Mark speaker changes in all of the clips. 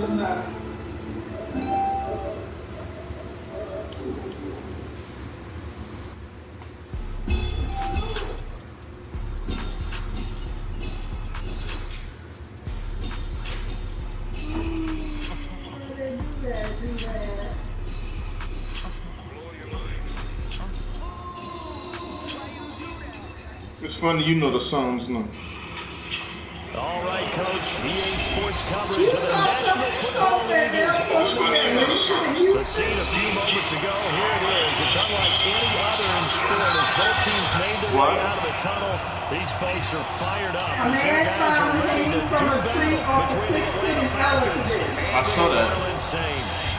Speaker 1: it's not.
Speaker 2: It's funny, you know the songs, no?
Speaker 3: All right, Coach. EA Sports coverage of the National Football League is on the air. The scene a few moments ago, here it is. It's unlike any other in sport as both teams made their way out of the tunnel. These folks are fired up. These guys are ready to do battle between the Atlanta Falcons
Speaker 2: I saw that.
Speaker 3: and the New Orleans Saints.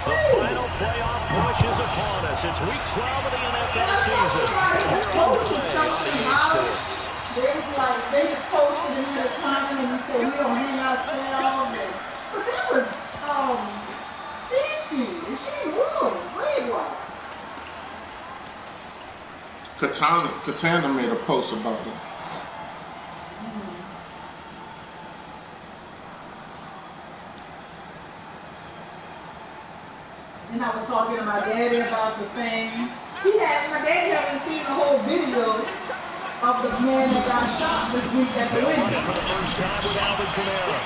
Speaker 3: The final playoff push is upon us. It's week 12 of the NFL season, and we're underway on EA Sports.
Speaker 1: They was like, they just posted in the comment and said, we don't hang ourselves. But that was, Cece. She was great one.
Speaker 2: Katana made a post about it.
Speaker 1: And I was talking to my daddy about the thing. My daddy hasn't seen the whole video of the man that got shot this week at the window.
Speaker 3: For the first time with Alvin Kamara.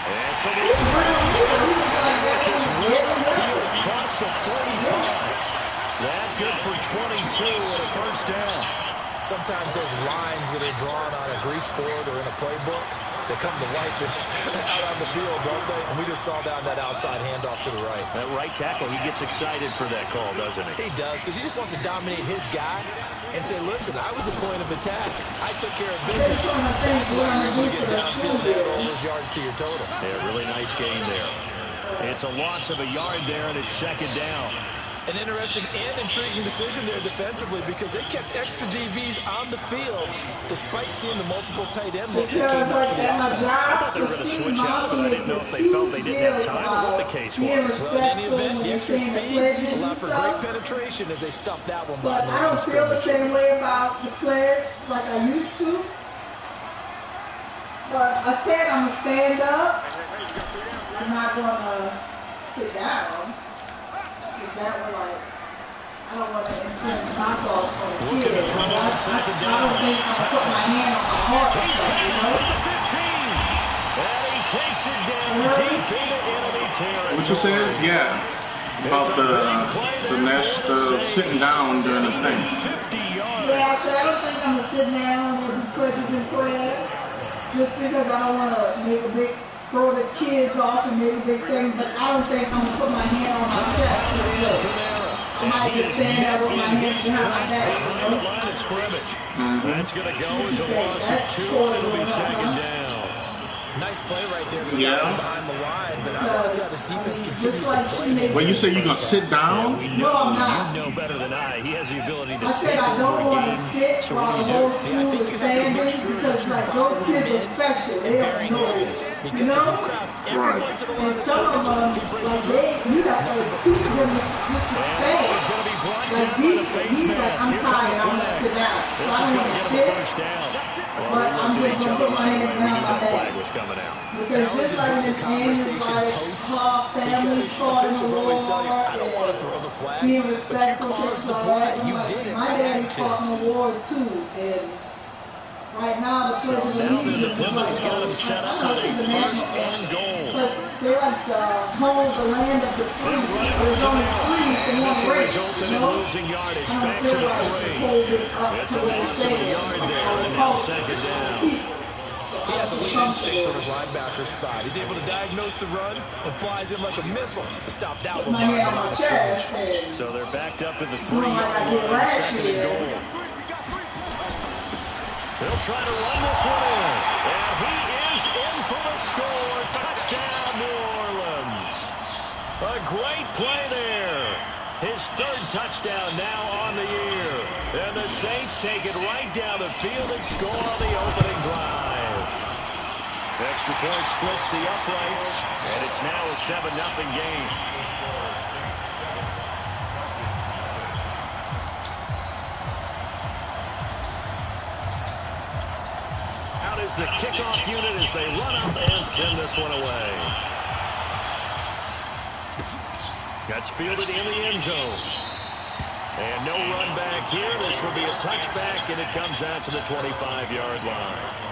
Speaker 3: And so across the 45. That good for 22 and a first down.
Speaker 4: Sometimes those lines that are drawn on a grease board or in a playbook, they come to life out on the field, don't they? And we just saw that outside handoff to the right.
Speaker 3: That right tackle, he gets excited for that call, doesn't he?
Speaker 4: He does, because he just wants to dominate his guy and say, listen, I was the point of attack. I took care of business. That's why you're able to get downfield and add all those yards to your total.
Speaker 3: Yeah, really nice game there. It's a loss of a yard there, and it's second down.
Speaker 4: An interesting and intriguing decision there defensively because they kept extra DBs on the field despite seeing the multiple tight end look that came out from the offense.
Speaker 3: I thought they were going to switch out, but I didn't know if they felt they didn't have time or what the case was.
Speaker 4: Well, in any event, the extra speed allowed for great penetration as they stuffed that one by the
Speaker 1: I don't feel the same way about the pledge like I used to. But I said I'm going to stand up. I'm not going to sit down. That way, like, I don't want to influence my thoughts on the kids. I don't think I'm going to put my hand on my heart or something, you know?
Speaker 3: And he takes it down deep into enemy territory.
Speaker 2: What you said? Yeah. About the sitting down during the thing.
Speaker 1: Yeah, so I don't think I'm going to sit down and do questions and prayer just because I don't want to make a big throw the kids off and make a big thing, but I don't think I'm going to put my hand on my chest. I might just stand there with my hands behind my back.
Speaker 3: That's going to go as a loss of 2, and it'll be second down.
Speaker 4: Nice play right there to stop behind the line, but I want to see how this defense continues to play.
Speaker 2: When you say you're going to sit down?
Speaker 1: No, I'm not.
Speaker 3: You know better than I. He has the ability to
Speaker 1: take over
Speaker 3: a game.
Speaker 1: I don't want to sit while the whole team is standing because, like, those kids are special. They don't know it. You know?
Speaker 2: Right.
Speaker 1: And some of them, like, you got to teach them to stay. Like, he's like, I'm tired. I'm going to sit down. So I don't want to sit. But I'm just going to put my hands behind my back. Because just like in this game, it's like small families calling the Lord and being respectful to the my daddy fought in the war too. And right now, the president
Speaker 3: has got him set up with a first and goal.
Speaker 1: But they like to hold the land of the free. There's only three in one race.
Speaker 3: Resulted in losing yardage back to the 3. It's a loss of a yard there, and now second down.
Speaker 4: He has a lead instinct from his linebacker spot. He's able to diagnose the run and flies in like a missile to stop that one by the line of scrimmage.
Speaker 3: So they're backed up to the 3-yard line, second and goal. They'll try to run this one in. And he is in for the score. Touchdown, New Orleans. A great play there. His 3rd touchdown now on the year. And the Saints take it right down the field and score on the opening drive. Extra point splits the uprights, and it's now a 7-0 game. Out is the kickoff unit as they run up and send this one away. That's fielded in the end zone. And no run back here. This will be a touchback, and it comes out to the 25-yard line.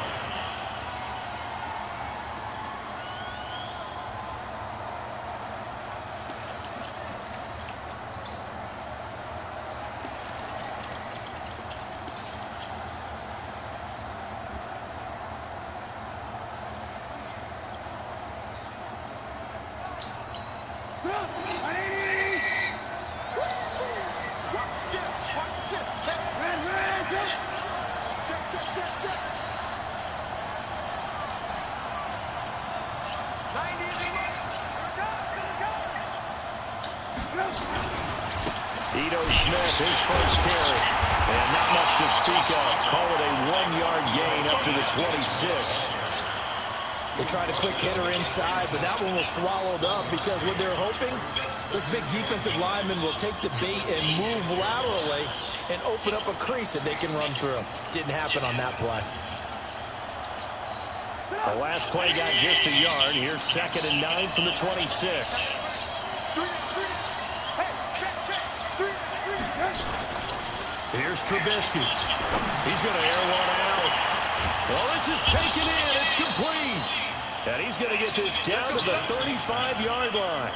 Speaker 3: Smith, his first carry, and not much to speak of. Call it a 1-yard gain up to the 26.
Speaker 4: They tried a quick hitter inside, but that one was swallowed up because what they're hoping, this big defensive lineman will take the bait and move laterally and open up a crease that they can run through. Didn't happen on that play.
Speaker 3: The last play got just a yard. Here's 2nd and 9 from the 26. Here's Trubisky. He's going to air one out. Well, this is taken in. It's complete. And he's going to get this down to the 35-yard line.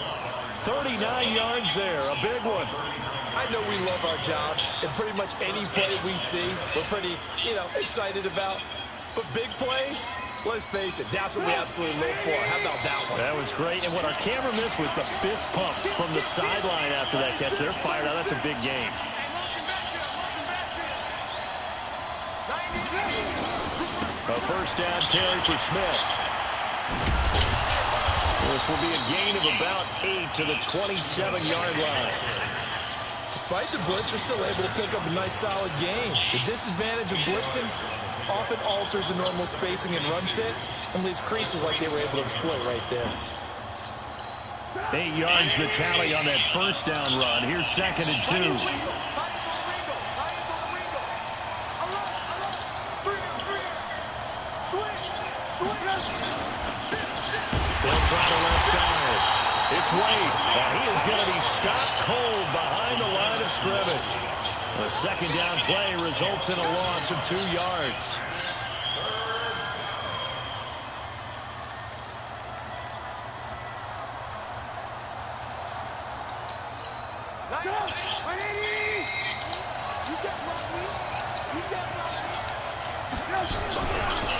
Speaker 3: 39 yards there. A big one.
Speaker 4: I know we love our jobs, and pretty much any play we see, we're pretty, excited about. But big plays, let's face it, that's what we absolutely live for. How about that one?
Speaker 3: That was great. And what our camera missed was the fist pumps from the sideline after that catch. They're fired out. That's a big game. A first down carry for Smith. This will be a gain of about 8 to the 27-yard line.
Speaker 4: Despite the blitz, they're still able to pick up a nice, solid gain. The disadvantage of blitzing often alters the normal spacing and run fits and leaves creases like they were able to exploit right there.
Speaker 3: 8 yards the tally on that first down run. Here's 2nd and 2. They'll try the left side. It's Wade, and he is going to be stopped cold behind the line of scrimmage. The second down play results in a loss of 2 yards.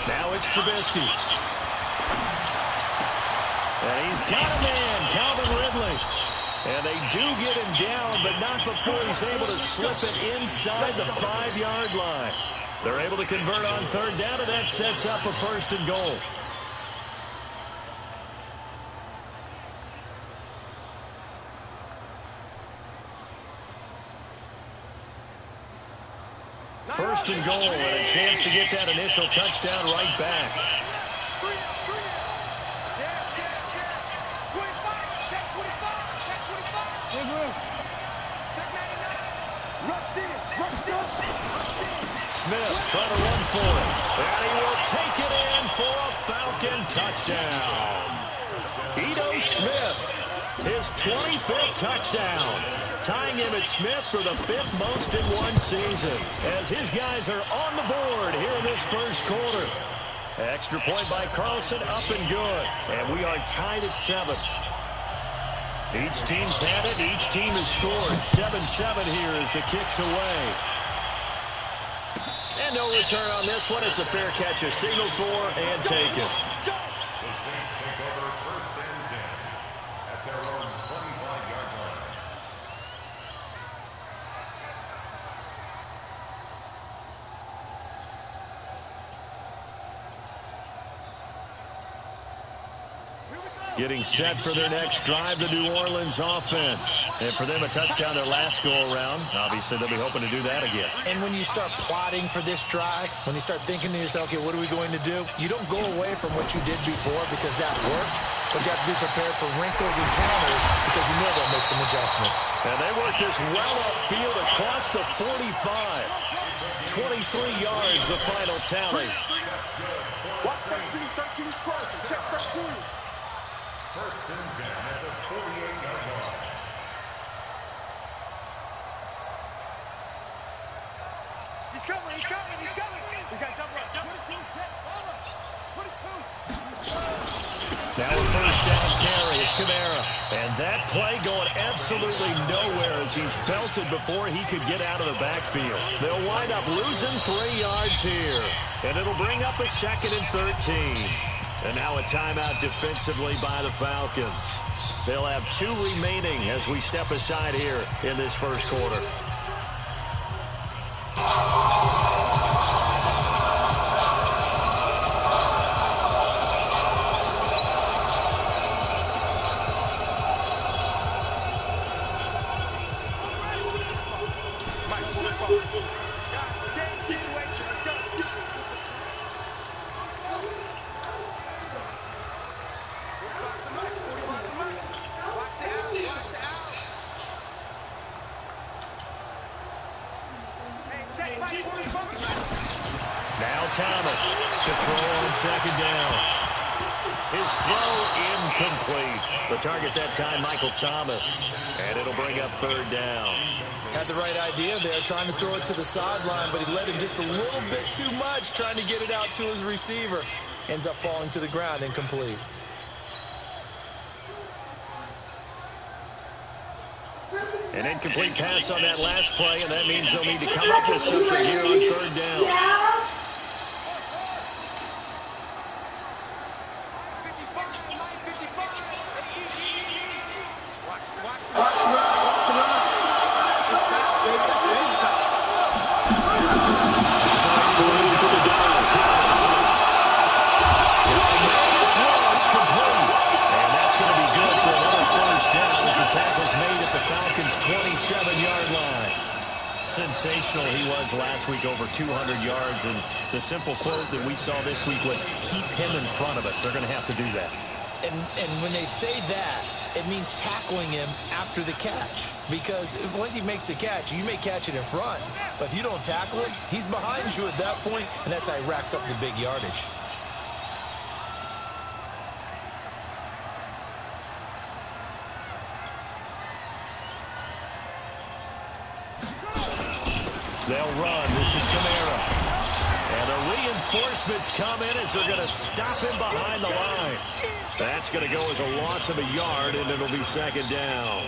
Speaker 3: Now it's Trubisky. And he's got a man, Calvin Ridley. And they do get him down, but not before he's able to slip it inside the 5-yard line. They're able to convert on third down, and that sets up a 1st and goal. First and goal, and a chance to get that initial touchdown right back. Smith trying to run for it. And he will take it in for a Falcon touchdown. Ito Smith, his 25th touchdown. Tying him at Smith for the 5th most in one season. As his guys are on the board here in this first quarter. Extra point by Carlson, up and good. And we are tied at 7. Each team's had it. Each team has scored. 7-7 here as the kick's away. And no return on this one. It's a fair catch. A signal for and take it. Getting set for their next drive, the New Orleans offense. And for them, a touchdown their last go-around. Obviously, they'll be hoping to do that again.
Speaker 4: And when you start plotting for this drive, when you start thinking to yourself, okay, what are we going to do? You don't go away from what you did before because that worked. But you have to be prepared for wrinkles and counters because you know they'll make some adjustments.
Speaker 3: And they work this well upfield across the 45. 23 yards, the final tally.
Speaker 5: Watch 13's person. Check 13.
Speaker 6: First and 10 at the 48-yard line.
Speaker 5: He's coming. We got double up. 22, set, over. 22.
Speaker 3: Now a first down carry. It's Kamara. And that play going absolutely nowhere as he's belted before he could get out of the backfield. They'll wind up losing 3 yards here. And it'll bring up a 2nd and 13. And now a timeout defensively by the Falcons. They'll have 2 remaining as we step aside here in this first quarter. Now Thomas to throw on 2nd down. His throw incomplete. The target that time, Michael Thomas. And it'll bring up 3rd down.
Speaker 4: Had the right idea there, trying to throw it to the sideline, but he led him just a little bit too much, trying to get it out to his receiver. Ends up falling to the ground, incomplete.
Speaker 3: An incomplete pass on that last play, and that means they'll need to come up with something here on 3rd down. Falcons' 27-yard line. Sensational he was last week, over 200 yards. And the simple quote that we saw this week was, keep him in front of us. They're going to have to do that.
Speaker 4: And when they say that, it means tackling him after the catch. Because once he makes the catch, you may catch it in front. But if you don't tackle him, he's behind you at that point, and that's how he racks up the big yardage.
Speaker 3: They'll run. This is Kamara. And the reinforcements come in as they're going to stop him behind the line. That's going to go as a loss of a yard, and it'll be 2nd down.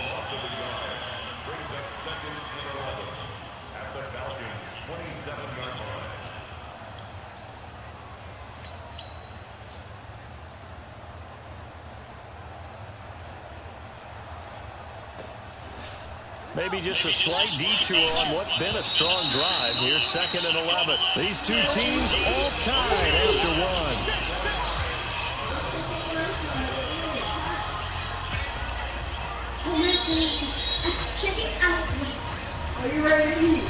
Speaker 3: Maybe just a slight detour on what's been a strong drive. Here's 2nd and 11. These 2 teams all tied after
Speaker 1: 1. Are you ready to eat?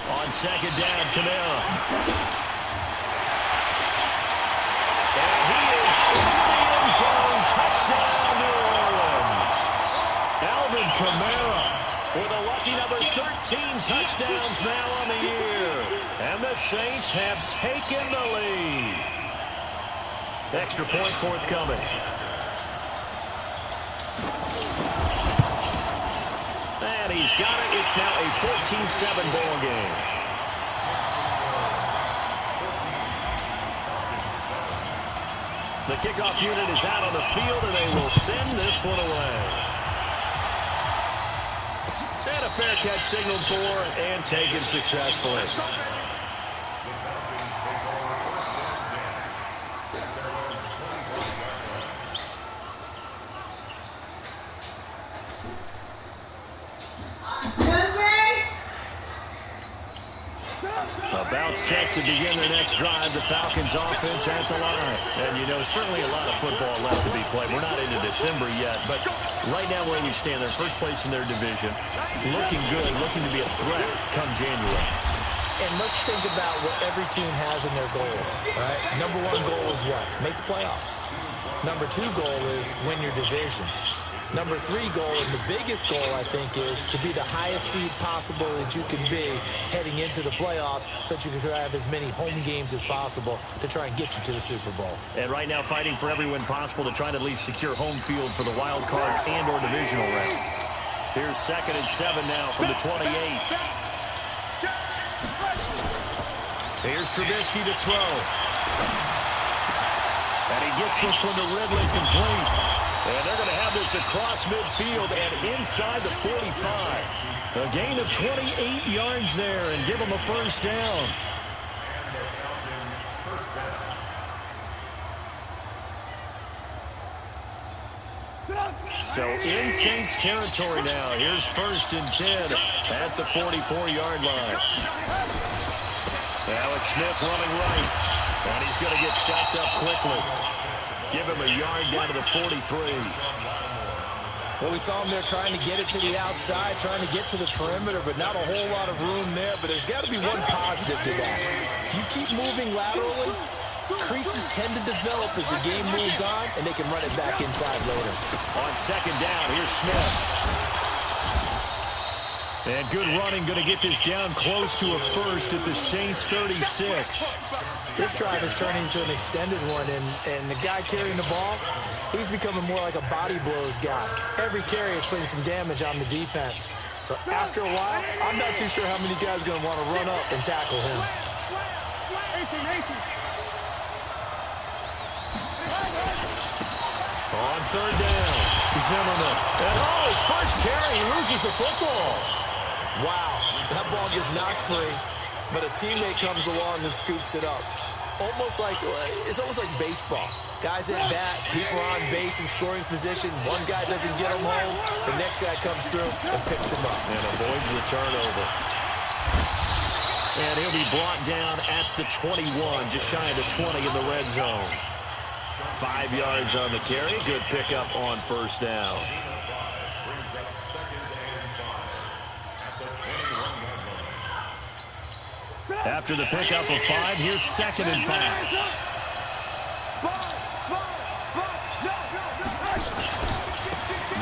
Speaker 3: On 2nd down, Kamara. And he is in the end zone. Touchdown, New Orleans. Alvin Kamara with a lucky number 13 touchdowns now on the year. And the Saints have taken the lead. Extra point forthcoming. And he's got it. It's now a 14-7 ball game. The kickoff unit is out on the field, and they will send this one away. And a fair catch signaled for and taken successfully. About set to begin their next drive. The Falcons offense at the line. And, you know, certainly a lot of football left to be played. We're not into December yet, but right now where we stand, they're first place in their division. Looking good, looking to be a threat come January.
Speaker 4: And let's think about what every team has in their goals, right? Number one goal is what? Make the playoffs. Number two goal is win your division. Number three goal, and the biggest goal, I think, is to be the highest seed possible that you can be heading into the playoffs so that you can have as many home games as possible to try and get you to the Super Bowl.
Speaker 3: And right now fighting for every win possible to try and at least secure home field for the wild card and or divisional round. Here's 2nd and 7 now from the 28. Here's Trubisky to throw. And he gets this one to Ridley complete. And they're going to have this across midfield and inside the 45. A gain of 28 yards there and give them a first down. So in Saints territory now. Here's 1st and 10 at the 44-yard line. Now it's Smith running right. And he's going to get stopped up quickly. Give him a yard down to the 43.
Speaker 4: Well, we saw him there trying to get it to the outside, trying to get to the perimeter, but not a whole lot of room there. But there's got to be one positive to that. If you keep moving laterally, creases tend to develop as the game moves on, and they can run it back inside later.
Speaker 3: On 2nd down, here's Smith. And good running, going to get this down close to a first at the Saints 36.
Speaker 4: This drive is turning into an extended one, and the guy carrying the ball, he's becoming more like a body blows guy. Every carry is putting some damage on the defense. So after a while, I'm not too sure how many guys are going to want to run up and tackle him.
Speaker 3: On 3rd down, Zimmerman. And his first carry, he loses the football.
Speaker 4: Wow, that ball gets knocked free, but a teammate comes along and scoops it up. It's almost like baseball. Guys at bat, people are on base in scoring position. One guy doesn't get him home, the next guy comes through and picks him up.
Speaker 3: And avoids the turnover. And he'll be brought down at the 21, just shy of the 20 in the red zone. 5 yards on the carry. Good pickup on 1st down. After the pickup of 5, here's 2nd and 5.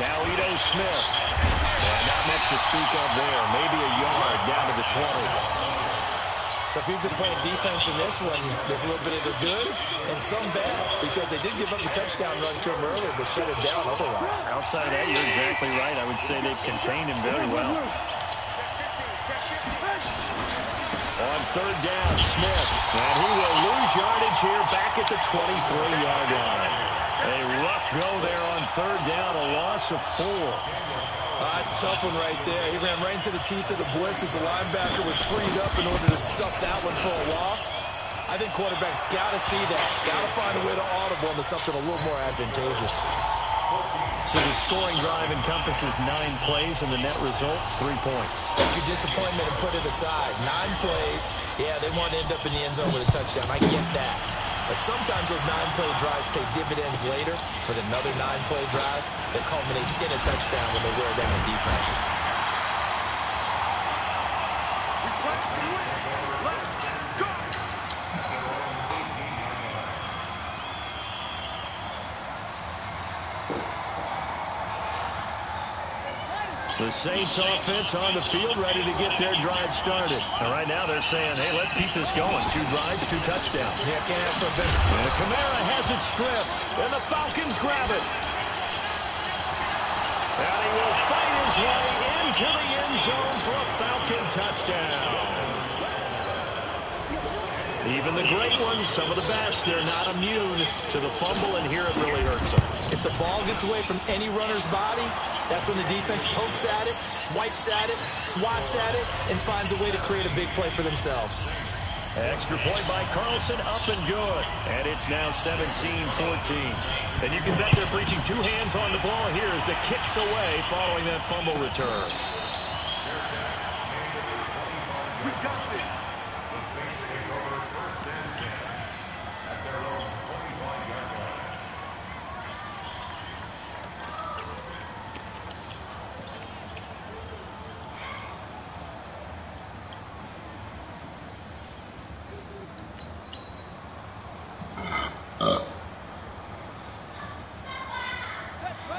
Speaker 3: Now Ito Smith. And not much to speak of there. Maybe a yard down to the 20.
Speaker 4: So if you've been playing defense in this one, there's a little bit of the good and some bad, because they did give up the touchdown run to him earlier, but shut it down otherwise.
Speaker 3: Outside of that, you're exactly right. I would say they've contained him very well. On 3rd down, Smith. And he will lose yardage here back at the 23-yard line. A rough go there on 3rd down, a loss of 4.
Speaker 4: That's a tough one right there. He ran right into the teeth of the blitz as the linebacker was freed up in order to stuff that one for a loss. I think quarterbacks got to see that. Got to find a way to audible into something a little more advantageous.
Speaker 3: So the scoring drive encompasses 9 plays, and the net result, 3 points.
Speaker 4: Take your disappointment and put it aside. 9 plays. Yeah, they want to end up in the end zone with a touchdown. I get that. But sometimes those 9-play drives pay dividends later with another 9-play drive that culminates in a touchdown when they wear down a defense.
Speaker 3: The Saints offense on the field, ready to get their drive started. And right now they're saying, hey, let's keep this going. 2 drives, 2 touchdowns.
Speaker 4: Yeah, can't ask for a better.
Speaker 3: And Kamara has it stripped, and the Falcons grab it. And he will fight his way into the end zone for a Falcon touchdown. Even the great ones, some of the best, they're not immune to the fumble, and here it really hurts them.
Speaker 4: If the ball gets away from any runner's body, that's when the defense pokes at it, swipes at it, swats at it, and finds a way to create a big play for themselves.
Speaker 3: Extra point by Carlson, up and good. And it's now 17-14. And you can bet they're preaching 2 hands on the ball here as the kick's away following that fumble return.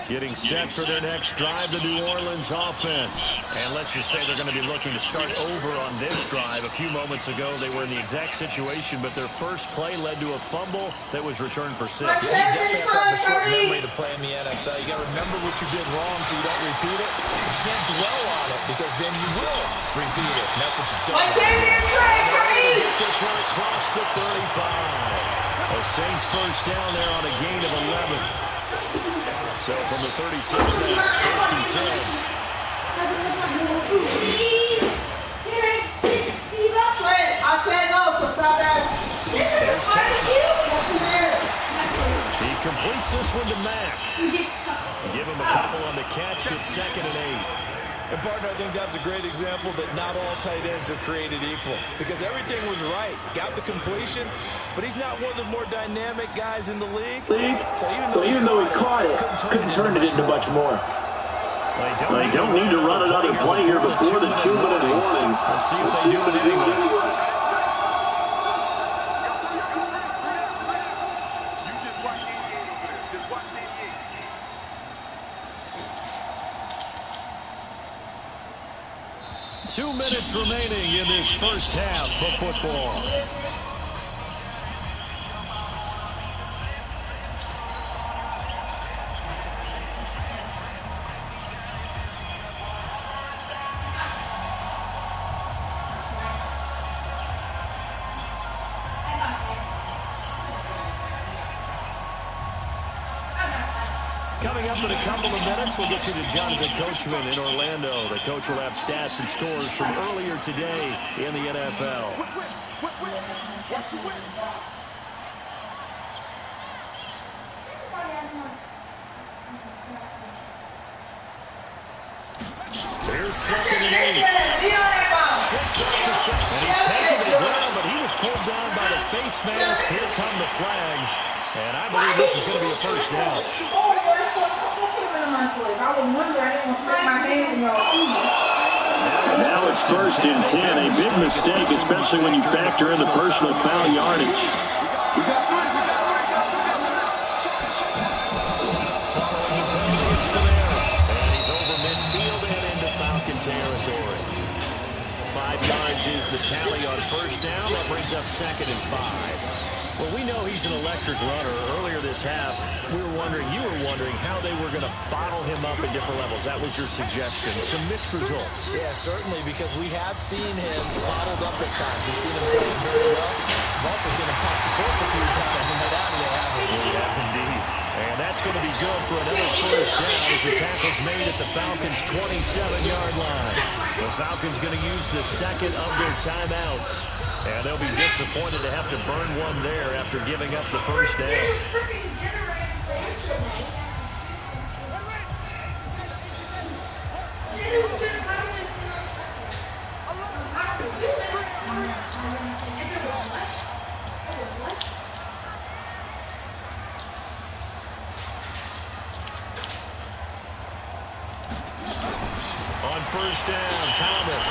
Speaker 3: Getting set for their next drive, the New Orleans offense. And let's just say they're going to be looking to start over on this drive. A few moments ago, they were in the exact situation, but their first play led to a fumble that was returned for 6.
Speaker 4: Yeah, you definitely have to have a short memory to play in the NFL. You got to remember what you did wrong so you don't repeat it. But you can't dwell on it because then you will repeat it. And that's what you don't want to do.
Speaker 3: Get this one across the 35. A Saints first down there on a gain of 11. So from the 36 now, first and 10.
Speaker 1: I said no, so stop that.
Speaker 3: There's Thomas. He completes this one to Mack. Give him a couple on the catch. It's 2nd and 8.
Speaker 4: And, partner, I think that's a great example that not all tight ends are created equal because everything was right. Got the completion, but he's not one of the more dynamic guys in the league. So even though he caught it, couldn't turn it into much more.
Speaker 3: They don't need to run another play here before the 2-minute warning. Let's see if they do it anyway.
Speaker 5: Just watch 88.
Speaker 3: 2 minutes remaining in this first half of football. Coming up in a couple of minutes, we'll get you to Jonathan Coachman in Orlando. The coach will have stats and scores from earlier today in the NFL. Here's 2nd and 8. And he's taken to the ground, but he was pulled down by the face mask. Here come the flags. And I believe this is going to be a first down.
Speaker 7: Now it's 1st and 10. A big mistake, especially when you factor in the personal foul yardage.
Speaker 3: And he's over midfield and into Falcon territory. 5 yards is the tally on first down. That brings up 2nd and 5. Well, we know he's an electric runner. Earlier this half, you were wondering how they were going to bottle him up at different levels. That was your suggestion. Some mixed results.
Speaker 4: Yeah, certainly, because we have seen him bottled up at times. We've seen him playing very well. We've also seen him pop the fork a few times and get out of there, haven't we?
Speaker 3: Yeah, indeed. And that's going to be good for another first down as the tackle's made at the Falcons' 27-yard line. The Falcons going to use the 2nd of their timeouts. And they'll be disappointed to have to burn one there after giving up the first down. On first down, Thomas.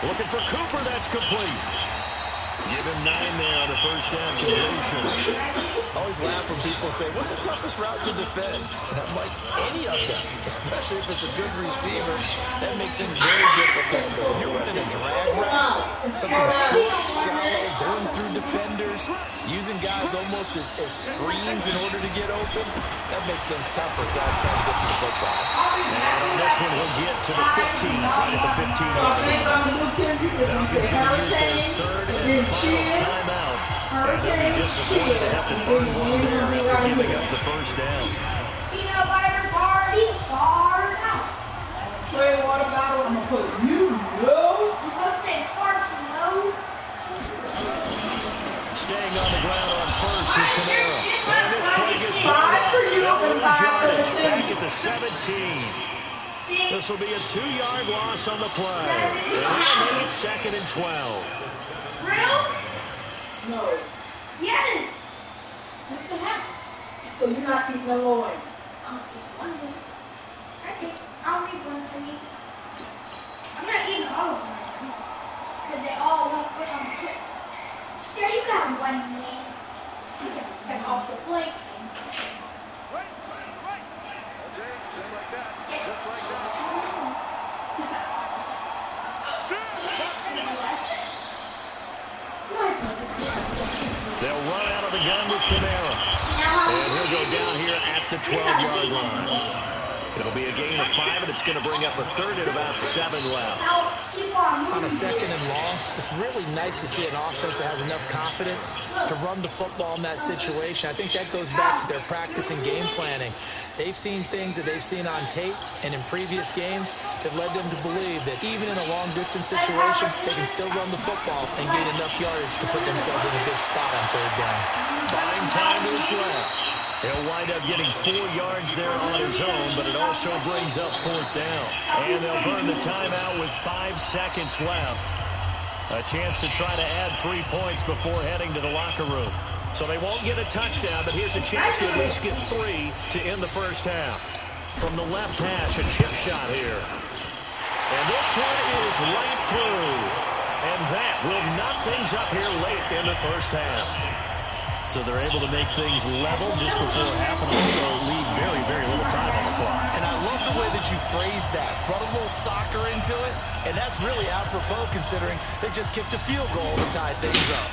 Speaker 3: Looking for Cooper, that's complete. Give him 9 there on the first down completion.
Speaker 4: I always laugh when people say, what's the toughest route to defend? And I'm like, any of them, especially if it's a good receiver. That makes things very difficult. But when you're running a drag route, something short, shallow, going through defenders, using guys almost as screens in order to get open, that makes things tougher. Guys trying to get to the football.
Speaker 3: And on this one, he'll get to the 15, right at the 15-yard line. Falcons going to use their 3rd and final timeout. And they'll be disappointed to have to burn one there after giving up the first down.
Speaker 1: Peanut butter party, far out. Trey, what about I'm going to put you low? I'm going to say parts low.
Speaker 3: Staying on the ground on first with Camara. And this play gets blown up. Yardage back at the 17. This will be a 2-yard loss on the play. And they'll make it 2nd and 12.
Speaker 1: Real? No. Yes. What the heck? So you're not eating the loin? I'm just wondering. Okay, I'll leave one for you. I'm not eating all of them because they all won't fit on the plate. Yeah, you got one, man. You can take off the plate.
Speaker 3: They'll run out of the gun with Camara. And he'll go down here at the 12-yard line. It'll be a gain of 5, and it's going to bring up a third at about 7 left.
Speaker 4: On a second and long, it's really nice to see an offense that has enough confidence to run the football in that situation. I think that goes back to their practice and game planning. They've seen things that they've seen on tape and in previous games that led them to believe that even in a long-distance situation, they can still run the football and gain enough yardage to put themselves in a good spot on third down.
Speaker 3: Fine time is left. He'll wind up getting 4 yards there on his own, but it also brings up 4th down. And they'll burn the timeout with 5 seconds left. A chance to try to add 3 points before heading to the locker room. So they won't get a touchdown, but here's a chance to at least get 3 to end the first half. From the left hash, a chip shot here. And this one is right through. And that will knock things up here late in the first half. So they're able to make things level just before half and also leave very, very little time on the clock.
Speaker 4: And I love the way that you phrased that. Brought a little soccer into it, and that's really apropos considering they just kicked a field goal to tie things up.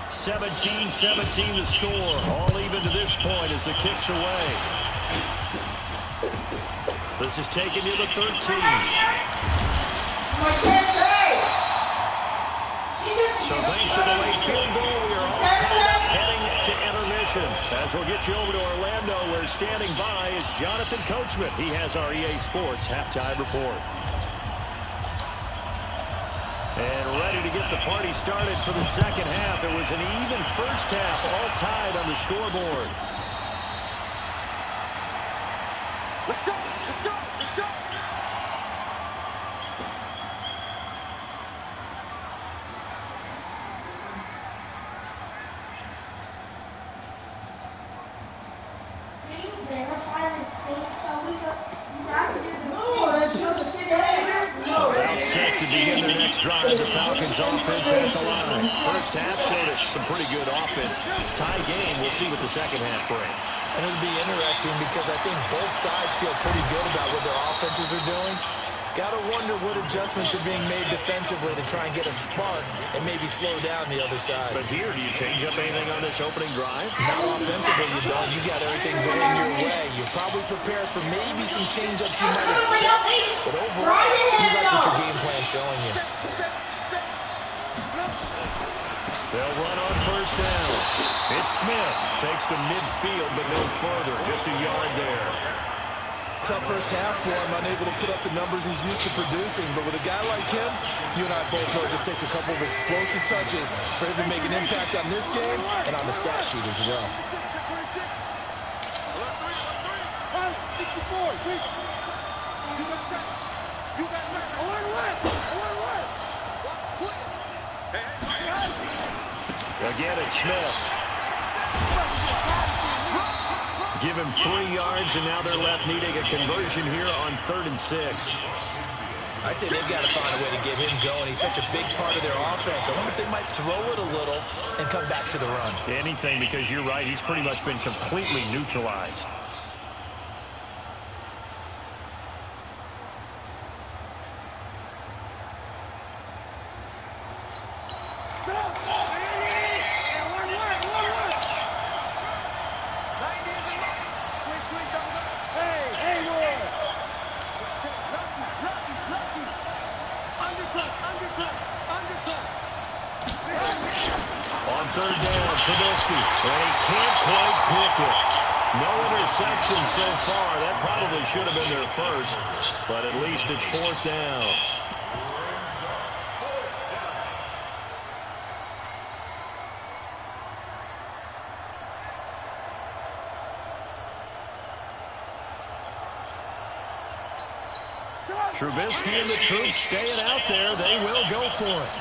Speaker 3: 17-17 the score. All even to this point as the kick's away. This is taken to the 13. So thanks to the late field goal, we are all tied up heading to intermission. As we'll get you over to Orlando, where standing by is Jonathan Coachman. He has our EA Sports halftime report. And ready to get the party started for the second half. It was an even first half, all tied on the scoreboard.
Speaker 5: Let's go! Let's go! Let's go!
Speaker 3: About set to begin their next drive, the Falcons offense at the line. First half showed us some pretty good offense. Tie game, we'll see what the second half brings.
Speaker 4: And it'll be interesting because I think both sides feel pretty good about what their offenses are doing. Got to wonder what adjustments are being made defensively to try and get a spark and maybe slow down the other side.
Speaker 3: But here, do you change up anything on this opening drive?
Speaker 4: Not offensively, you don't. You got everything going your way. You're probably prepared for maybe some change-ups you might expect. But overall, you like what your game plan's showing you.
Speaker 3: They'll run on first down. It's Smith. Takes to midfield, but no further. Just a yard there.
Speaker 4: Tough first half for him, unable to put up the numbers he's used to producing. But with a guy like him, you and I both know it just takes a couple of explosive touches for him to make an impact on this game and on the stat sheet as well.
Speaker 3: Again, it's Smith. Give him 3 yards, and now they're left needing a conversion here on 3rd and 6.
Speaker 4: I'd say they've got to find a way to get him going. He's such a big part of their offense. I wonder if they might throw it a little and come back to the run.
Speaker 3: Anything, because you're right. He's pretty much been completely neutralized. On 3rd down, Trubisky, and he can't quite pick it. No interceptions so far. That probably should have been their first, but at least it's 4th down. Trubisky and the troops staying out there. They will go for it.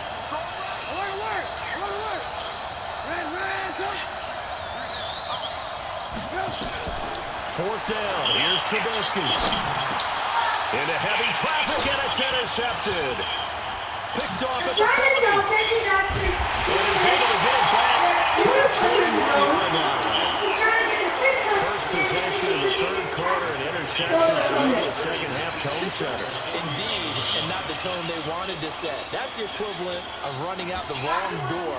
Speaker 3: 4th down. Here's Trubisky. Into heavy traffic, and it's intercepted. Picked off at the 40. And he's able to get it back to the 41-yard line. First possession of the third quarter, and interceptions are maybe a second-half tone setter.
Speaker 4: Indeed, and not the tone they wanted to set. That's the equivalent of running out the wrong door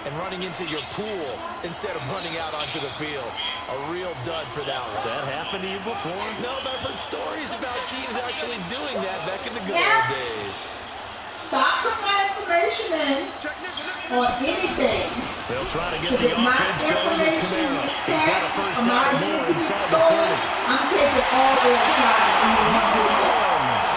Speaker 4: and running into your pool instead of running out onto the field. A real dud for that one.
Speaker 3: Has that happened to you before?
Speaker 4: No, but I've heard stories about teams actually doing that back in the good old days.
Speaker 1: Stop putting my information in on anything.
Speaker 3: They'll try to get the offense going with Kamara. He's got a first down and more inside the 30.
Speaker 1: I'm taking all their time.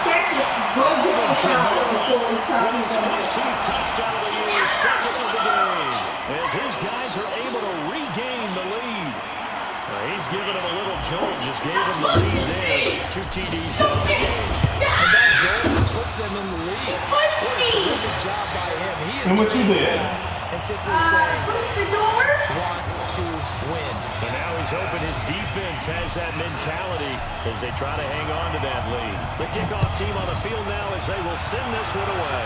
Speaker 1: Check it. Go get the power before we talk about it.
Speaker 3: 15th touchdown of the year, second of the game. As his guys are able to regain the lead. He's giving him a little jolt, just gave him the lead there. 2 TDs in the game.
Speaker 4: And that jolt puts them in the lead. What a terrific job by him. He is doing that and simply saying, want to win.
Speaker 3: And now he's open. His defense has that mentality as they try to hang on to that lead. The kickoff team on the field now as they will send this one away.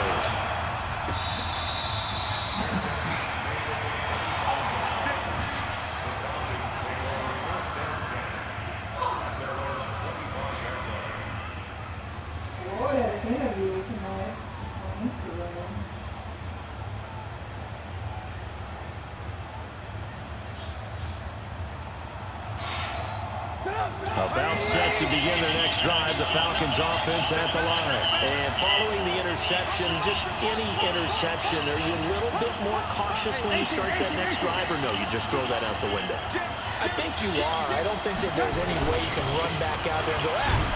Speaker 1: Boy, I had an interview tonight on Instagram.
Speaker 3: About set to begin their next drive, the Falcons offense at the line. And following the interception, just any interception, are you a little bit more cautious when you start that next drive, or no, you just throw that out the window?
Speaker 4: I think you are. I don't think that there's any way you can run back out there and go,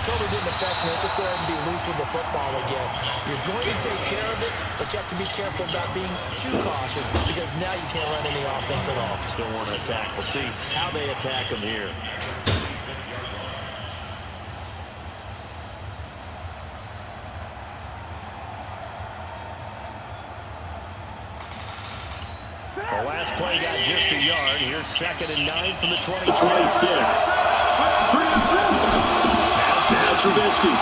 Speaker 4: totally didn't affect me. Let's just go ahead and be loose with the football again. You're going to take care of it, but you have to be careful about being too cautious because now you can't run any offense at all.
Speaker 3: Still want to attack. We'll see how they attack them here. The last play got just a yard. Here's 2nd and 9 from the 26.
Speaker 7: Now Trubisky.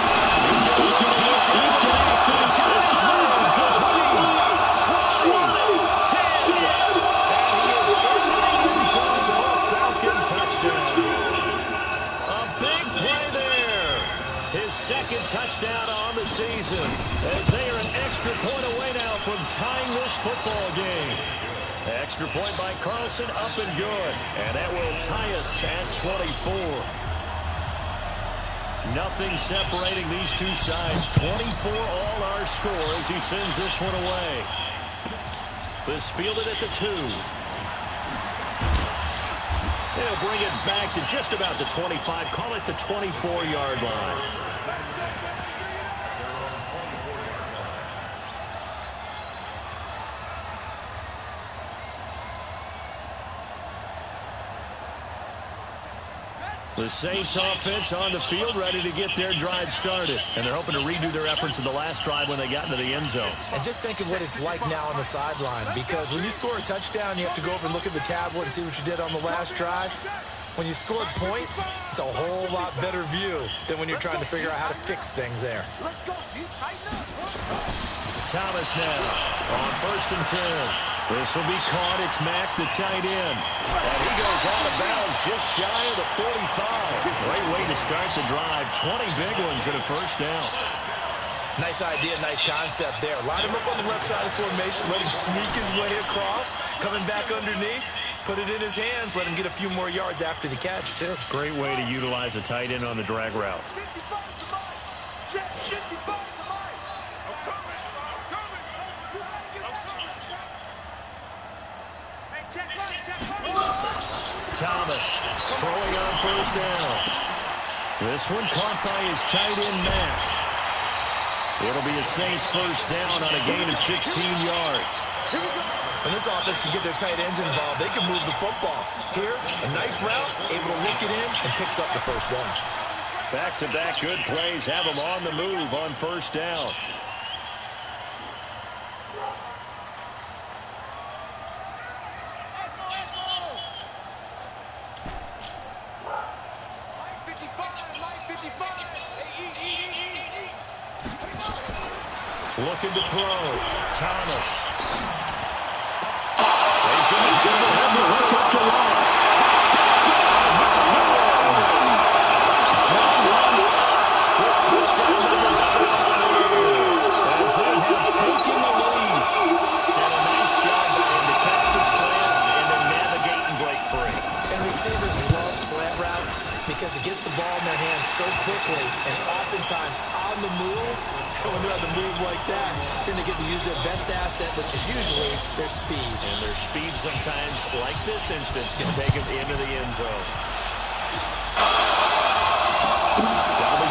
Speaker 3: Falcon touchdown. A big play there. His 2nd touchdown on the season as they are an extra point away now from tying this football game. Extra point by Carlson, up and good. And that will tie us at 24. Nothing separating these two sides. 24 all our score as he sends this one away. This fielded at the 2. They'll bring it back to just about the 25. Call it the 24-yard line. The Saints offense on the field ready to get their drive started. And they're hoping to redo their efforts in the last drive when they got into the end zone.
Speaker 4: And just think of what it's like now on the sideline. Because when you score a touchdown, you have to go over and look at the tablet and see what you did on the last drive. When you scored points, it's a whole lot better view than when you're trying to figure out how to fix things there.
Speaker 3: Thomas now on 1st and 10. This will be caught. It's Mack, the tight end. And he goes out of bounds just shy of the 45. Great way to start the drive. 20 big ones and a first down.
Speaker 4: Nice idea, nice concept there. Line him up on the left side of formation. Let him sneak his way across. Coming back underneath. Put it in his hands. Let him get a few more yards after the catch, too.
Speaker 3: Great way to utilize a tight end on the drag route. Thomas throwing on first down. This one caught by his tight end, Matt. It'll be a Saints first down on a gain of 16 yards.
Speaker 4: When this offense can get their tight ends involved, they can move the football. Here, a nice route, able to look it in, and picks up the first down.
Speaker 3: Back-to-back good plays have them on the move on first down. Looking to throw. Thomas. He's going to
Speaker 4: opportunity to get to use their best asset, which is usually their speed.
Speaker 3: And their speed sometimes, like this instance, can take them into the end zone.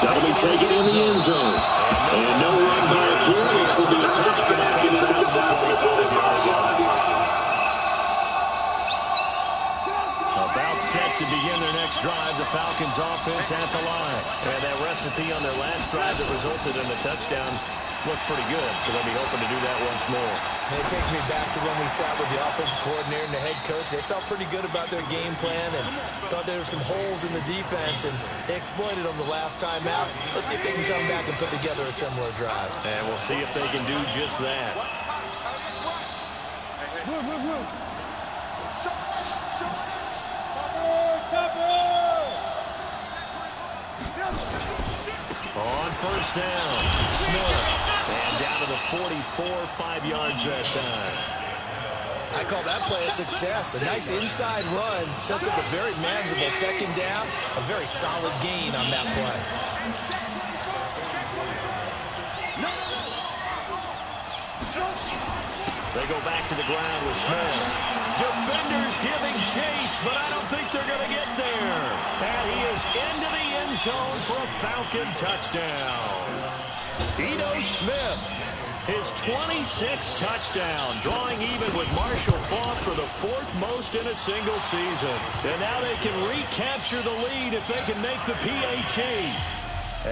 Speaker 7: That'll be taken in the end zone. And no run back here. This will be a touchback inside the 25-yard line.
Speaker 3: About set to begin their next drive, the Falcons offense at the line. And that recipe on their last drive that resulted in a touchdown looked pretty good, so they'll be hoping to do that once more.
Speaker 4: And it takes me back to when we sat with the offensive coordinator and the head coach. They felt pretty good about their game plan and thought there were some holes in the defense, and they exploited them the last time out. Let's see if they can come back and put together a similar drive.
Speaker 3: And we'll see if they can do just that. On first down, Smith. And down to the 44, 5 yards that time.
Speaker 4: I call that play a success. A nice inside run sets up a very manageable second down. A very solid gain on that play.
Speaker 3: They go back to the ground with Smith. Defenders giving chase, but I don't think they're going to get there. And he is into the end zone for a Falcon touchdown. Ito Smith, his 26th touchdown, drawing even with Marshall Faulk for the 4th most in a single season. And now they can recapture the lead if they can make the PAT.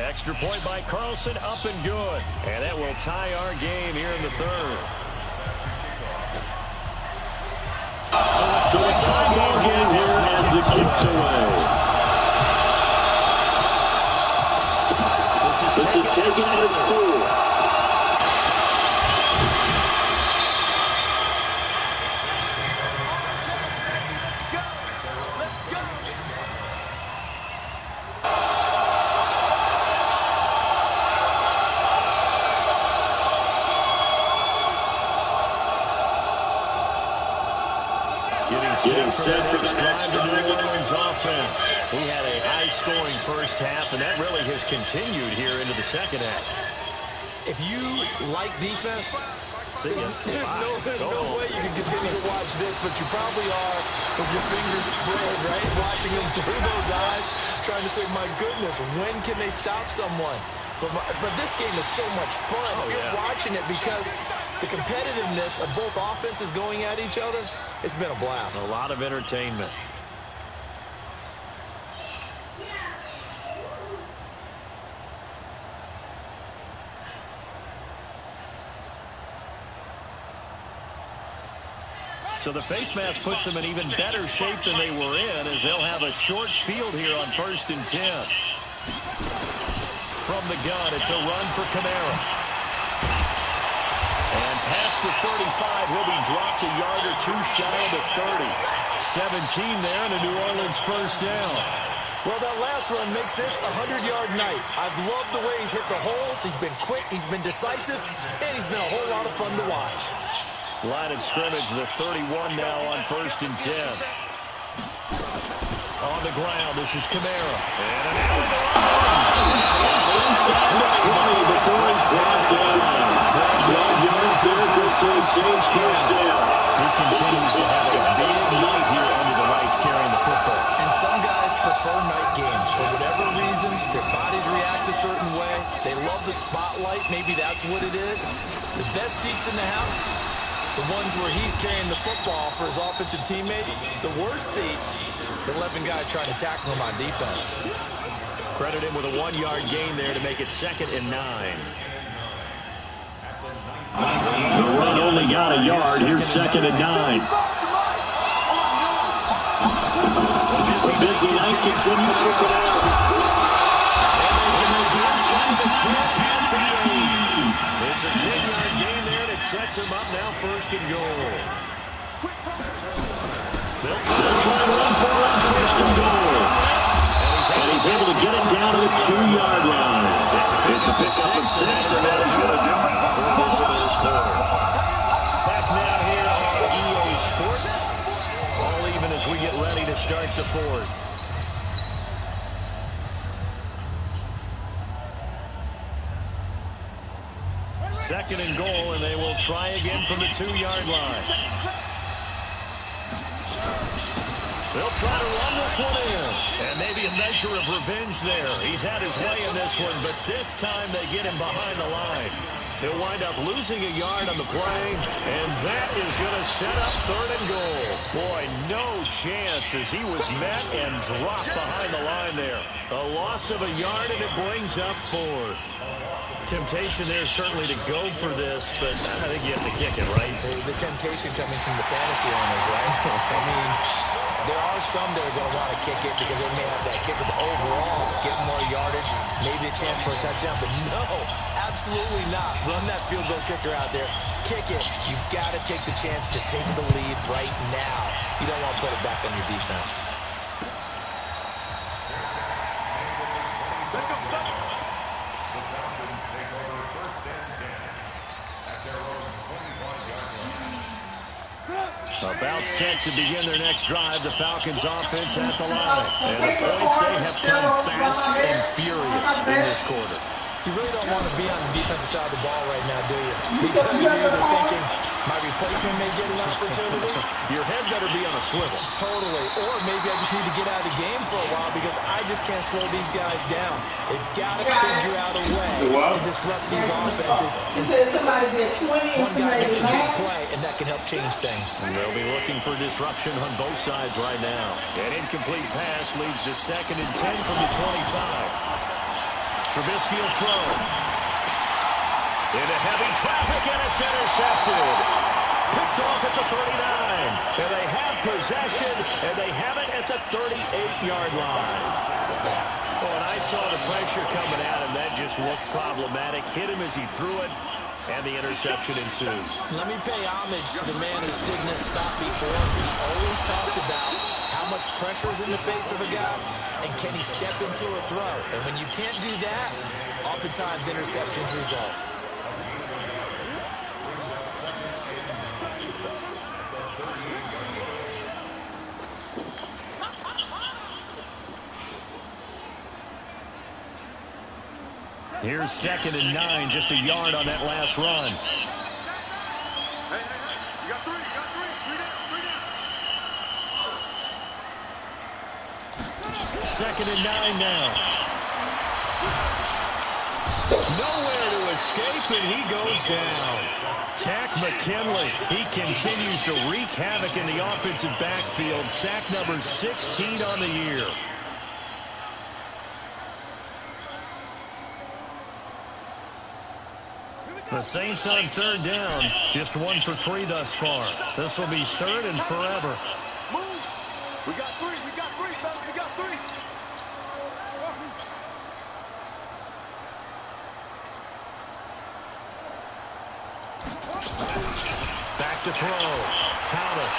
Speaker 3: Extra point by Carlson, up and good. And that will tie our game here in the third.
Speaker 7: So a tie ball game here as the kick's away. This is taken at its 4. Getting set for the next drive.
Speaker 3: New Orleans offense. He had a high-scoring first half, and that really has continued here into the second half.
Speaker 4: If you like defense, there's no way you can continue to watch this, but you probably are with your fingers spread, right? Watching them through those eyes, trying to say, my goodness, when can they stop someone? But this game is so much fun. You're watching it because the competitiveness of both offenses going at each other, it's been a blast.
Speaker 3: A lot of entertainment. So the face mask puts them in even better shape than they were in, as they'll have a short field here on 1st and 10. From the gun, it's a run for Kamara. And past the 35, he'll be dropped a yard or two shy of the 30. 17 there, and a New Orleans first down.
Speaker 4: Well, that last run makes this a 100-yard night. I've loved the way he's hit the holes. He's been quick, he's been decisive, and he's been a whole lot of fun to watch.
Speaker 3: Line of scrimmage, the 31 now on 1st and 10. On the ground, this is Kamara. And an out of the
Speaker 7: Inside the 20 before he's brought down. 12 yards there for Saints first down.
Speaker 3: He continues to have a big night here under the lights carrying the football.
Speaker 4: And some guys prefer night games. For whatever reason, their bodies react a certain way. They love the spotlight. Maybe that's what it is. The best seats in the house, the ones where he's carrying the football for his offensive teammates. The worst seats, the 11 guys trying to tackle him on defense.
Speaker 3: Credit him with a 1-yard gain there to make it 2nd and 9.
Speaker 7: The run only got a yard. Here's 2nd and 9. A busy night continues for Canal.
Speaker 3: It's a 10-yard gain there, and it sets him up now 1st and goal.
Speaker 7: They'll try to run for it, 1st and goal. And he's able to get it down to the 2-yard line. It's a pickup of 6, and that is going to do it for this first quarter.
Speaker 3: Back now here on EA Sports. All even as we get ready to start the 4th. 2nd and goal, and they will try again from the 2-yard line. They'll try to run this one in. And maybe a measure of revenge there. He's had his way in this one, but this time they get him behind the line. He'll wind up losing a yard on the play, and that is going to set up 3rd and goal. Boy, no chance as he was met and dropped behind the line there. A loss of a yard, and it brings up 4th. Temptation there certainly to go for this, but I think you have to kick it, right?
Speaker 4: The temptation coming from the fantasy owners, right? I mean, there are some that are going to want to kick it because they may have that kicker, but overall, get more yardage, maybe a chance for a touchdown. But no, absolutely not. Run that field goal kicker out there. Kick it. You've got to take the chance to take the lead right now. You don't want to put it back on your defense.
Speaker 3: About set to begin their next drive, the Falcons offense at the line. And the points they have come fast and furious in this quarter.
Speaker 4: You really don't want to be on the defensive side of the ball right now, do you? Because you're either thinking, my replacement may get an opportunity.
Speaker 3: Your head better be on a swivel.
Speaker 4: Totally. Or maybe I just need to get out of the game for a while because I just can't slow these guys down. They've got to figure out a way to disrupt these offenses. One guy makes a big play, and that can help change things.
Speaker 3: And they'll be looking for disruption on both sides right now. An incomplete pass leads to 2nd and 10 from the 25. Trubisky will throw. Into heavy traffic, and it's intercepted. Picked off at the 39. And they have possession, and they have it at the 38-yard line. Oh, and I saw the pressure coming at him. That just looked problematic. Hit him as he threw it, and the interception ensued.
Speaker 4: Let me pay homage to the man who stood in this spot before. He always talked about how much pressure is in the face of a guy, and can he step into a throw? And when you can't do that, oftentimes interceptions result.
Speaker 3: Here's 2nd and 9, just a yard on that last run.
Speaker 5: Hey, you got three, three down.
Speaker 3: 2nd and 9 now. Nowhere to escape, and he goes down. Tack McKinley, he continues to wreak havoc in the offensive backfield. Sack number 16 on the year. The Saints on 3rd down, just 1 for 3 thus far. This will be 3rd and forever.
Speaker 5: Move. We got three, fellas, we got three.
Speaker 3: Back to throw. Thomas.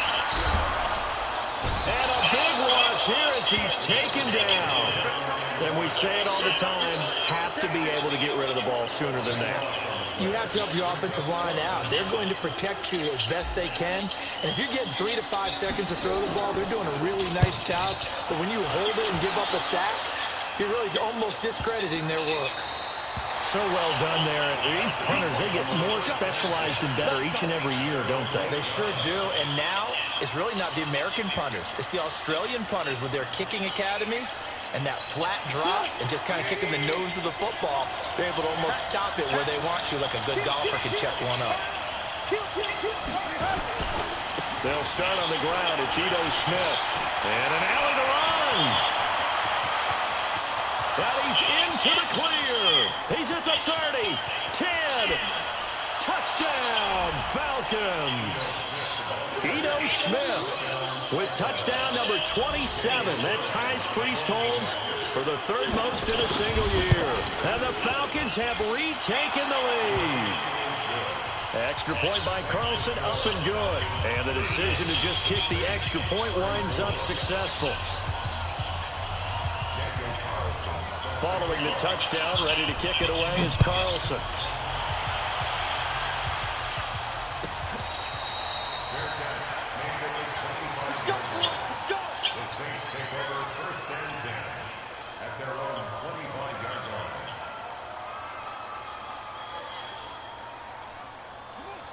Speaker 3: And a big loss here as he's taken down. And we say it all the time, have to be able to get rid of the ball sooner than that.
Speaker 4: You have to help your offensive line out. They're going to protect you as best they can. And if you're getting 3 to 5 seconds to throw the ball, they're doing a really nice job. But when you hold it and give up a sack, you're really almost discrediting their work.
Speaker 3: So well done there. These punters, they get more specialized and better each and every year, don't they?
Speaker 4: They sure do. And now, it's really not the American punters. It's the Australian punters with their kicking academies and that flat drop and just kind of kicking the nose of the football. They're able to almost stop it where they want to, like a good golfer can check one up.
Speaker 3: They'll start on the ground. It's Ito Smith. And an alley to run. But he's into the clear. He's at the 30, 10. Touchdown, Falcons. Ito Smith with touchdown number 27. That ties Priest Holmes for the 3rd most in a single year. And the Falcons have retaken the lead. Extra point by Carlson, up and good. And the decision to just kick the extra point winds up successful. Following the touchdown, ready to kick it away is Carlson.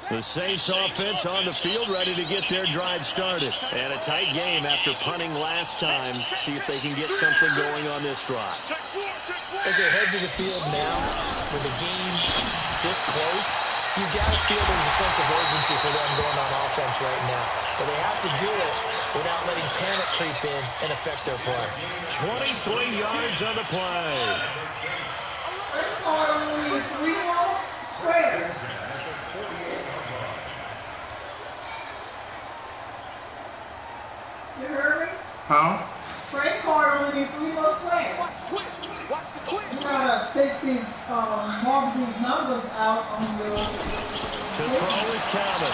Speaker 3: The Saints offense on the field, ready to get their drive started. And a tight game after punting last time. See if they can get something going on this drive.
Speaker 4: As they head to the field now, with the game this close, you got to feel there's a sense of urgency for them going on offense right now. But they have to do it without letting panic creep in and affect their play.
Speaker 3: 23 yards on the play.
Speaker 1: You heard me?
Speaker 2: Huh?
Speaker 1: Trey Carter will need 3 more squares. You gotta fix these, mark these numbers out on your...
Speaker 3: To throw is Thomas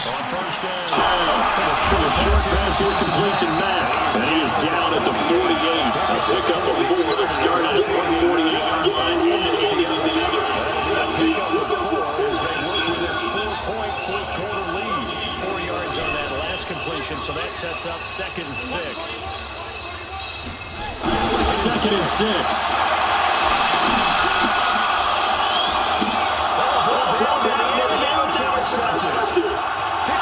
Speaker 3: on first down.
Speaker 7: The short pass incomplete to Matt. And he is down at the 48. A pickup of 4 that started at 148-yard line and ended on the other.
Speaker 3: Pickup of 4 as they work with this 4-point fourth-quarter lead. 4 yards on that last completion, so that sets up 2nd and 6.
Speaker 7: 2nd and 6.
Speaker 3: Picked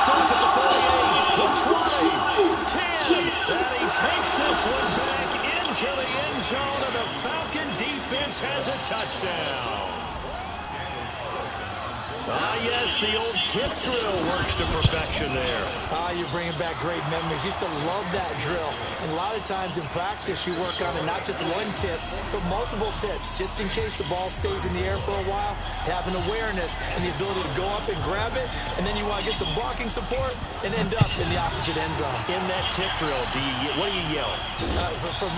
Speaker 3: off at the 48, the 20, 10, and he takes this one back into the end zone, and the Falcon defense has a touchdown. Ah, yes, the old tip drill works to perfection there.
Speaker 4: Ah, you're bringing back great memories. Used to love that drill. And a lot of times in practice, you work on it, not just one tip, but multiple tips, just in case the ball stays in the air for a while. Having awareness and the ability to go up and grab it, and then you want to get some blocking support and end up in the opposite end zone.
Speaker 3: In that tip drill, what do you yell?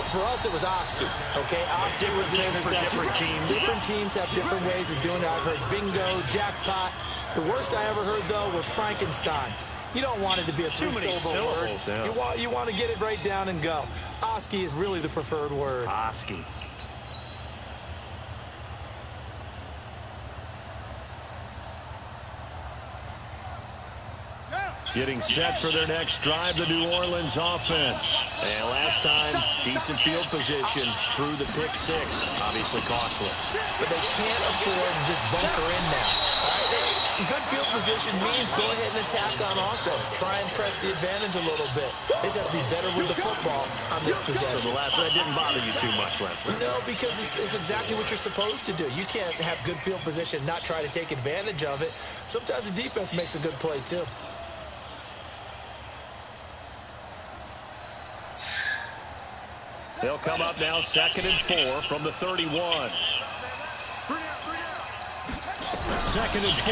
Speaker 4: For us, it was Oski. Okay, Oski was in for different teams. Different teams have different ways of doing it. I've heard bingo, jackpot. The worst I ever heard, though, was Frankenstein. You don't want it to be a three-syllable word. Yeah. You want to get it right down and go. Oski is really the preferred word.
Speaker 3: Oski. Getting set for their next drive, the New Orleans offense. And last time, decent field position through the pick 6. Obviously costly.
Speaker 4: But they can't afford to just bunker in now. Good field position means go ahead and attack on offense. Try and press the advantage a little bit. They just have to be better with the football on this possession.
Speaker 3: So the last one, that didn't bother you too much, Leslie?
Speaker 4: No, because it's exactly what you're supposed to do. You can't have good field position, not try to take advantage of it. Sometimes the defense makes a good play, too.
Speaker 3: They'll come up now 2nd and 4 from the 31. 2nd and 4.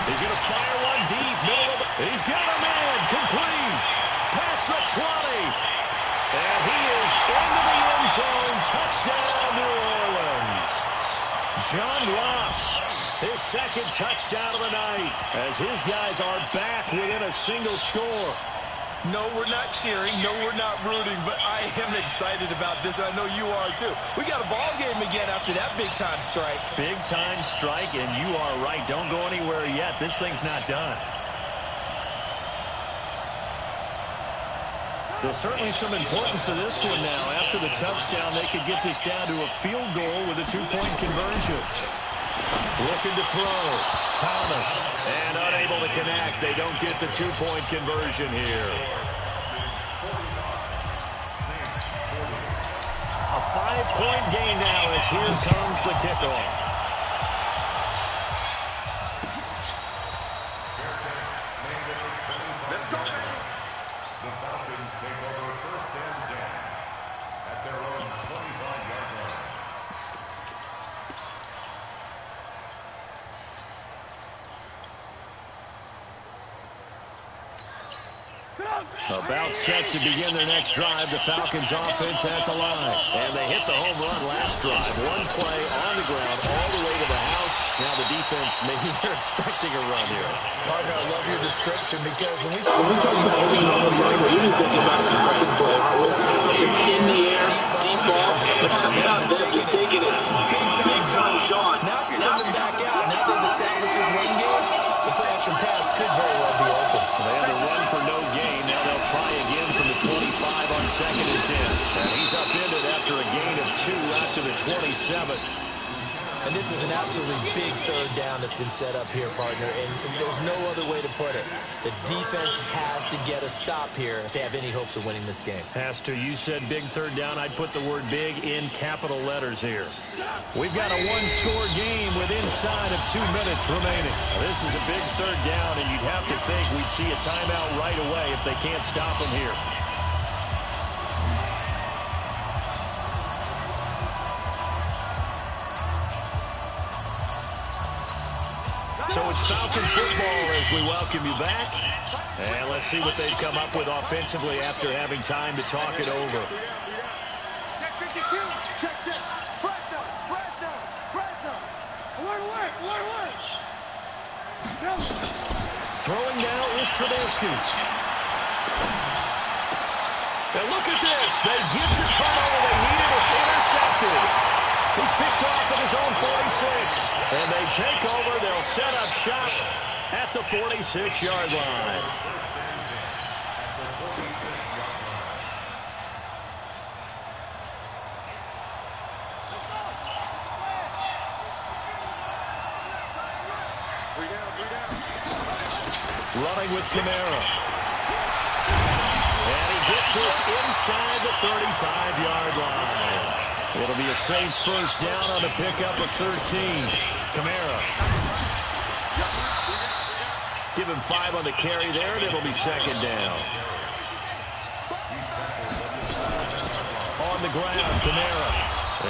Speaker 3: He's going to fire one deep. Middle of the, he's got a man. Complete. Past the 20. And he is into the end zone. Touchdown, New Orleans. John Ross, his 2nd touchdown of the night, as his guys are back within a single score.
Speaker 4: No, we're not cheering. No, we're not rooting. But I am excited about this. I know you are, too. We got a ball game again after that big-time strike.
Speaker 3: Big-time strike, and you are right. Don't go anywhere yet. This thing's not done. There's certainly some importance to this one now. After the touchdown, they could get this down to a field goal with a 2-point conversion. Looking to throw. Thomas. And unable to connect. They don't get the 2-point conversion here. A 5-point gain now as here comes the kickoff.
Speaker 6: The Falcons take over 1st and 10 at their own 25-yard line.
Speaker 3: About set to begin their next drive, the Falcons offense at the line. And they hit the home run last drive. One play on the ground all the way to the house. Now the defense, maybe they're expecting a run here.
Speaker 4: Partner, I love your description because when we talk about
Speaker 7: we usually think about an impressive play. Something in the air, deep ball, but how about them just taking it big time, John?
Speaker 4: Now if you're coming back out, now they've established this run game, the play-action pass could very well be open.
Speaker 3: They had to run for no gain. Now they'll try again from the 25 on 2nd and 10. And he's upended after a gain of 2 out to the 27.
Speaker 4: And this is an absolutely big third down that's been set up here, partner, and there's no other way to put it. The defense has to get a stop here if they have any hopes of winning this game.
Speaker 3: Has to. You said big third down. I'd put the word big in capital letters here. We've got a one-score game with inside of 2 minutes remaining. This is a big third down, and you'd have to think we'd see a timeout right away if they can't stop them here. So it's Falcon football as we welcome you back. And let's see what they've come up with offensively after having time to talk it over.
Speaker 5: Check 52. Check. Fresno. Alert.
Speaker 3: Throwing now is Trubisky. And look at this. They get the turnover they needed. It's intercepted. He's picked off at his own 46. And they take over. They'll set up shop at the 46-yard line. Running with Camara. And he gets this inside the 35-yard line. It'll be a Saints first down on the pickup of 13. Camara. Give him 5 on the carry there, and it'll be second down. On the ground, Camara.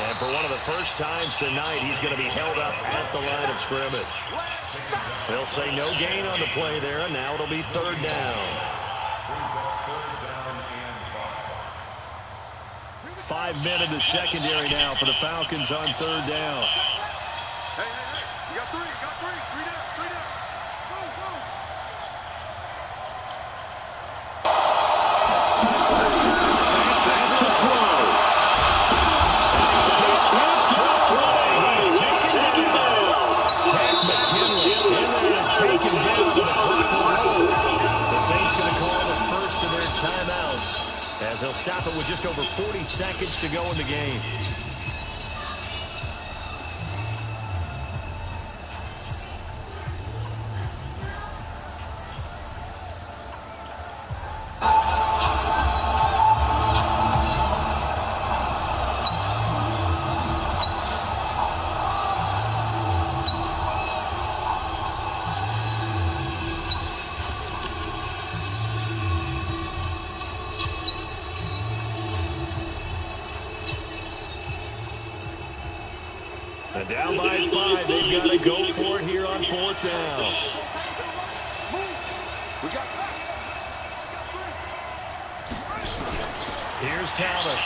Speaker 3: And for one of the first times tonight, he's going to be held up at the line of scrimmage. They'll say no gain on the play there, and now it'll be third down. 5 men in the secondary now for the Falcons on third down.
Speaker 5: Hey. You got three. Three down. Go.
Speaker 3: Taken down to the clock will roll. The Saints going to call the first of their timeouts as they'll stop it with just over 40 seconds to go in the game. And down by 5, they've got to go for it here on fourth down. Here's Thomas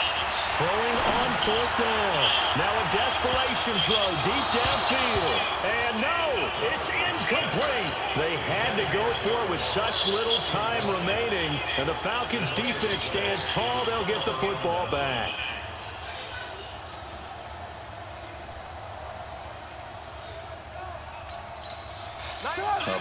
Speaker 3: throwing on fourth down. Now a desperation throw deep downfield. And no, it's incomplete. They had to go for it with such little time remaining. And the Falcons defense stands tall. They'll get the football back.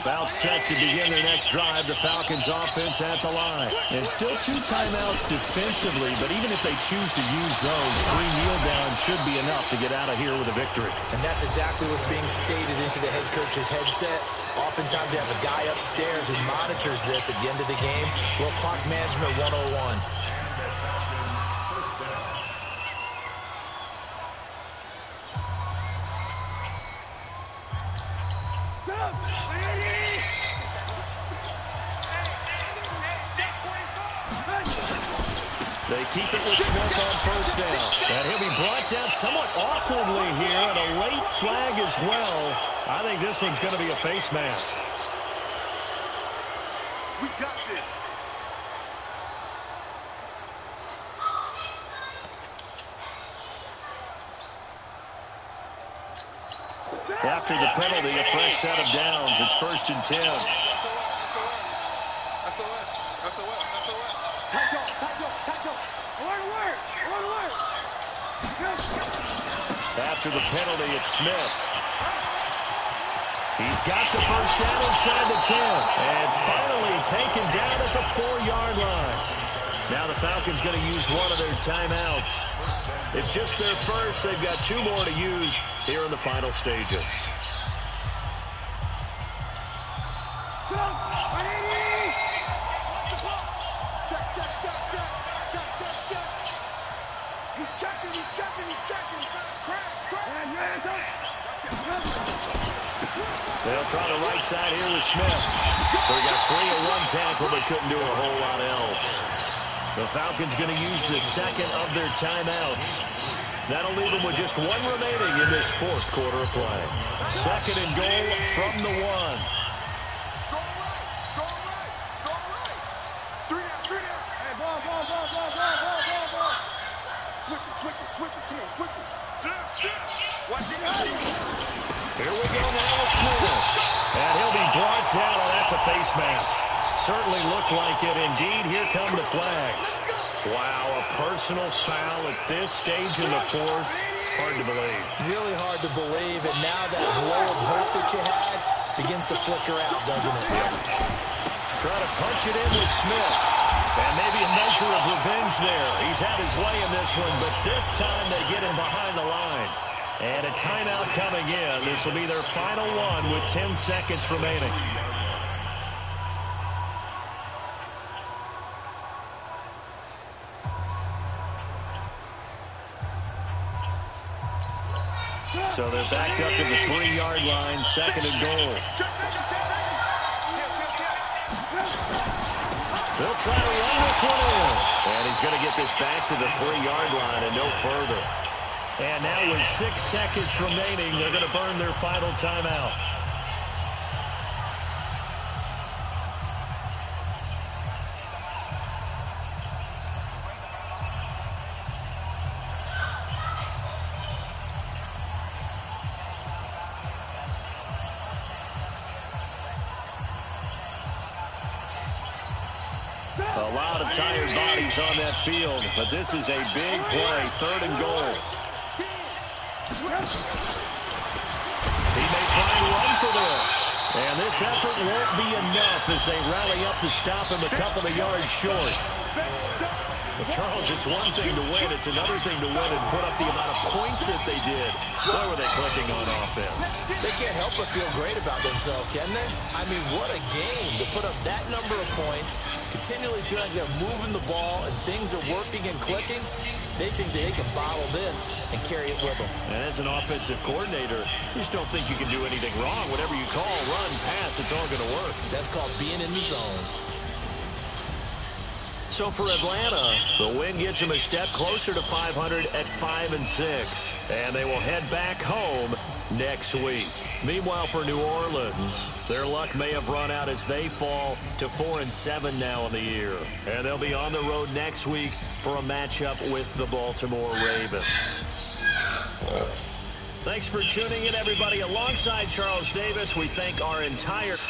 Speaker 3: About set to begin their next drive, the Falcons offense at the line. And still 2 timeouts defensively, but even if they choose to use those, 3 kneel downs should be enough to get out of here with a victory.
Speaker 4: And that's exactly what's being stated into the head coach's headset. Oftentimes they have a guy upstairs who monitors this at the end of the game. Little clock management 101.
Speaker 3: They keep it with Smith on first down. And he'll be brought down somewhat awkwardly here, and a late flag as well. I think this one's going to be a face mask.
Speaker 5: We got this.
Speaker 3: After the penalty, a fresh set of downs. It's 1st and 10.
Speaker 5: SOS. Alert.
Speaker 3: After the penalty, it's Smith. He's got the first down inside the 10. And finally taken down at the 4-yard line. Now the Falcons going to use one of their timeouts. It's just their first. They've got 2 more to use here in the final stages. They'll try the right side here with Smith. So he got 3 in 1 tackle, but couldn't do a whole lot else. The Falcons going to use the second of their timeouts. That'll leave them with just 1 remaining in this 4th quarter of play. 2nd and goal from the 1. Here we go now with Smith. And he'll be brought down. Oh, that's a face mask. Certainly looked like it. Indeed, here come the flags. Wow, a personal foul at this stage in the 4th. Hard to believe. Really hard to believe. And now that glow of hope that you had begins to flicker out, doesn't it? Try to punch it in with Smith. And maybe a measure of revenge there. He's had his way in this one, but this time they get him behind the line. And a timeout coming in. This will be their final one with 10 seconds remaining. So they're backed up to the 3-yard line, 2nd and goal. They'll try to run this one in. And he's going to get this back to the 3-yard line and no further. And now with 6 seconds remaining, they're going to burn their final timeout. A lot of tired bodies on that field, but this is a big play, 3rd and goal. He may try and run for this. And this effort won't be enough as they rally up to stop him a couple of yards short. Well, Charles, it's one thing to win. It's another thing to win and put up the amount of points that they did. Boy, were they clicking on offense.
Speaker 4: They can't help but feel great about themselves, can they? I mean, what a game to put up that number of points, continually feel like they're moving the ball and things are working and clicking. They think they can bottle this and carry it with them.
Speaker 3: And as an offensive coordinator, you just don't think you can do anything wrong. Whatever you call, run, pass, it's all going to work.
Speaker 4: That's called being in the zone.
Speaker 3: So for Atlanta, the win gets them a step closer to 500 at 5-6. And they will head back home next week. Meanwhile, for New Orleans, their luck may have run out as they fall to 4-7 now in the year. And they'll be on the road next week for a matchup with the Baltimore Ravens. Thanks for tuning in, everybody. Alongside Charles Davis, we thank our entire